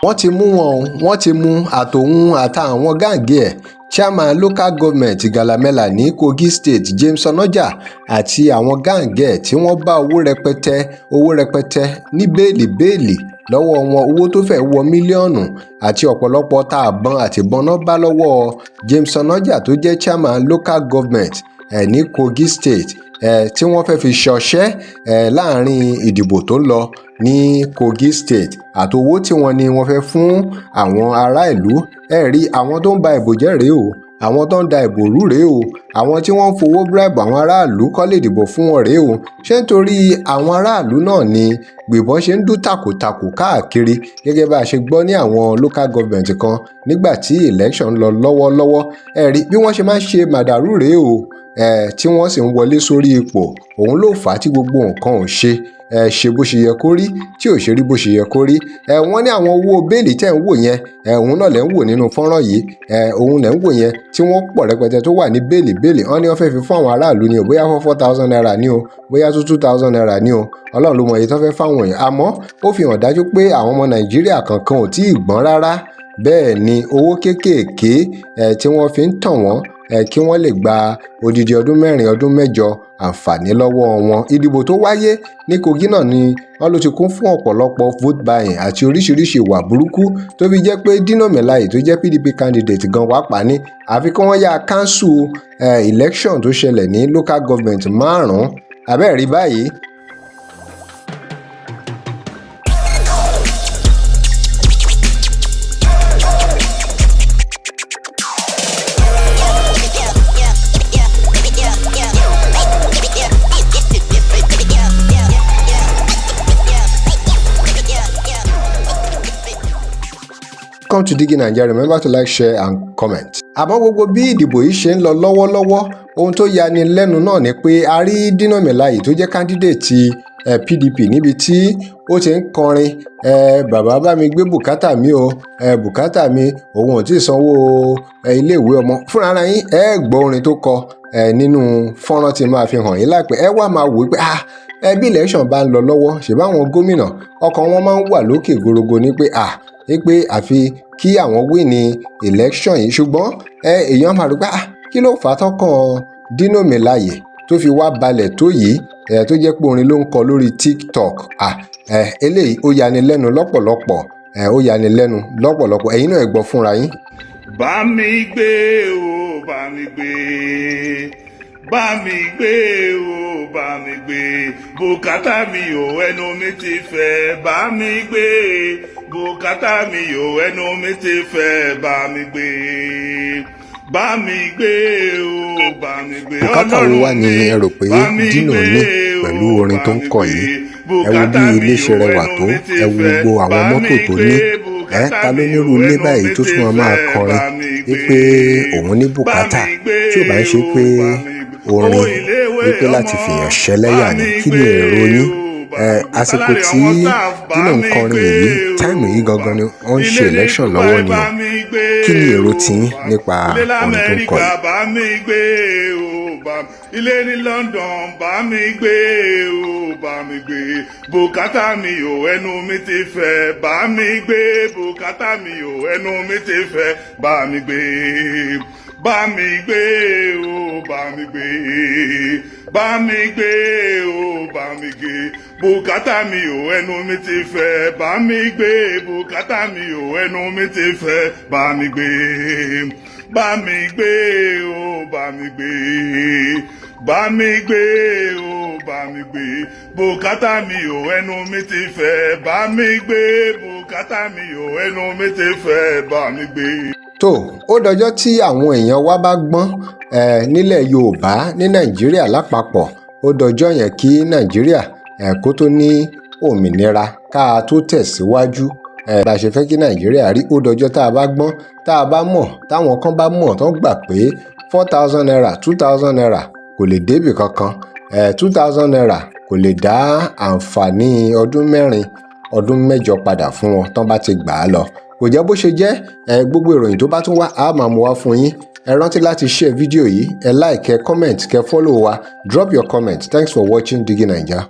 wọ́n ti mú wọn o, wọ́n ti mú àtòun àtàwọn gáǹgì ẹ̀ chairman local government galamela ní Kogi State James Onoja àti àwọn gáǹgì ẹ̀ tí wọ́n bá owó rẹpẹtẹ ní bẹ́ẹ̀lì lọ́wọ́ wọn, owó tó fẹ́ wọ mílíọ̀nù àti ọ̀pọ̀lọpọ̀ tá àbọn àtìbọn náà bá lọ́wọ́ James Onoja tó jẹ́ chairman local government ní Kogi State tí wọ́n fẹ́ fi ṣọṣẹ́ láàrin ìdìbò tó ń lọ ní Kogi State àtowó tí wọ́n ní wọ́n fẹ́ fún àwọn ará ìlú. Rí àwọn tó ń ba ìbò jẹ́ rèé o, àwọn tó ń da ìbò rú rèé o, àwọn tí wọ́n ń fowó bribe àwọn aráàlú kó lè dìbò fún wọn rèé o. Ṣé nítorí àwọn aráàlú náà ni gbìbọn ṣe ń dún tàkòtàkò káàkiri gẹ́gẹ́ bá a ṣe gbọ́ ní àwọn local government kan nígbà tí election lọ lọ́wọ́lọ́wọ́. Rí bí wọ́n ṣe máa ń ṣe màdàrú rèé o, tí wọ́n sì ń wọlé sórí ipò. Òun ló fà á tí gbogbo nǹkan ò ṣe bó ṣe yẹ kó rí, tí ò ṣe rí bó ṣe yẹ kó rí. Wọ́n ní àwọn owó bẹ́ẹ̀lì tẹ́ ń wò yẹn, òun náà lẹ́ ń wò nínú fọ́nrán yìí, òun lẹ́ ń wò yẹn tí wọ́n pọ̀ rẹpẹtẹ tó wà ní bẹ́ẹ̀lì. Wọ́n ní wọ́n fẹ́ fi fún àwọn aráàlú ni o, bóyá 4,000 naira ni o, bóyá 2,000 naira ni o, Ọlọ́run ló mọ èyí tó fẹ́ fáwọn èèyàn. Àmọ́ ó fi hàn dájú pé àwọn ọmọ Nàìjíríà kankan ò tí ì gbọ́n rárá. Bẹ́ẹ̀ ni owó kéékèèké tí wọ́n fi ń tàn wọ́n kí wọ́n lè gba odidi ọdún 4 ọdún 8 àǹfààní lọ́wọ́ wọn. Ìdìbò tó wáyé ní Kogi náà ni wọ́n ló ti kún fún ọ̀pọ̀lọpọ̀ vote buying àti oríṣiríṣi ìwà burúkú tó fi jẹ́ pé Dino Melaye tó jẹ́ PDP candidate gan wá pa ní àfi kí wọ́n yá cancel election tó ṣẹlẹ̀ ní local government 5 abẹ́ẹ̀rí báyìí. Welcome to Digi Nigeria. Remember to like, share and comment. Àmọ́ gbogbo bí ìdìbò yìí ṣe ń lọ lọ́wọ́lọ́wọ́, ohun tó yani lẹ́nu náà ni pé a rí Dino Melaye tó jẹ́ candidate PDP níbi tí ó ti ń kọrin bàbá bá mi gbé bùkátà mi o, bùkátà mi, òun ò tí ì sanwó iléèwé ọmọ. Fúnra ara yín gbọ́ orin tó kọ nínú fọ́nrán tí máa fi hàn yín láìpẹ́. Wá máa wò pé bí election bá ń lọ lọ́wọ́ ṣèbáwọn gómìnà ọkàn wọn máa ń wà lókè gorogo ní pé àfi kí àwọn win ní election yìí. Ṣùgbọ́n èèyàn máa rí pé kí ló fà á tọkàn Dino Melaye tó fi wá balẹ̀ tó yìí tó jẹ́ pé orin ló ń kọ lórí TikTok. Eléyìí ó yani lẹ́nu lọ́pọ̀lọpọ̀, ó yani lẹ́nu lọ́pọ̀lọpọ̀. Ẹ̀yin náà ẹ gbọ́ fúnra yín. Bá mi gbé o, bá mi gbé, bá mi gbé o, bá mi gbé, bùkátà mi ò ẹnu mi ti fẹ́, bá mi gbé, bùkátà mi ò ẹnu mi ti fẹ́, bá mi gbé, bá mi gbé o, bá mi gbé. Bùkátà wo wá ni ẹ rò pé Dino ní pẹ̀lú orin tó ń kọ yìí? Ẹ wo bí ilé ṣe rẹwà tó, ẹ wo gbogbo àwọn mọ́tò tó ní. Ta ló nírú ilé báyìí tó tún máa kọrin wípé òun ní bùkátà tí ò bá ń ṣe pé orin wípé láti fìyàn ṣẹlẹ́yà ni? Kí ni èrò yín? Àsìkò tí Dino ń kọrin yìí, táìmù yìí gangan ni wọ́n ń ṣe election lọ́wọ́ ni o. Kí ni èrò tiyín nípa orin tó ń kọ yìí? Ilé ní London bá mi gbé o, bá mi gbé, bùkátà mi ò ẹnu mi ti fẹ́, bá mi gbé, bùkátà mi ò ẹnu mi ti fẹ́, bá mi gbé, bá mi gbé o, bá mi gbé, bá mi gbé o, bá mi gbé, bùkátà mi ò ẹnu mi ti fẹ́, bá mi gbé, bùkátà mi ò ẹnu mi ti fẹ́, bá mi gbé, bá mi gbé o, bá mi gbé, bá mi gbé o, bá mi gbé, bùkátà mi ò ẹnu mi ti fẹ́, bá mi gbé, bùkátà mi ò ẹnu mi ti fẹ́, bá mi gbé. Tó ó dọjọ́ tí àwọn èèyàn wa bá gbọ́n nílẹ̀ Yorùbá ní Nàìjíríà lápapọ̀, ó dọjọ́ yẹn kí Nàìjíríà kó tó ní òmìnira ká tó tẹ̀síwájú bá a ṣe fẹ́ kí Nàìjíríà rí. Ó dọjọ́ tá a bá gbọ́n, tá a bá mọ̀, táwọn kan bá mọ̀ tán gbà pé 4,000 naira 2,000 naira kò lè débì kankan, 2,000 naira kò lè dá àǹfààní ọdún 4 ọdún 8 padà fún wọn tán bá ti gbà á lọ. Kò jẹ́ bó ṣe jẹ́. Gbogbo ìròyìn tó bá tún wá a máa mú wá fún yín. Ẹ rántí láti share fídíò yìí, ẹ like, ẹ comment, kẹ follow wa, drop your comment. Thanks for watching Digi Naija.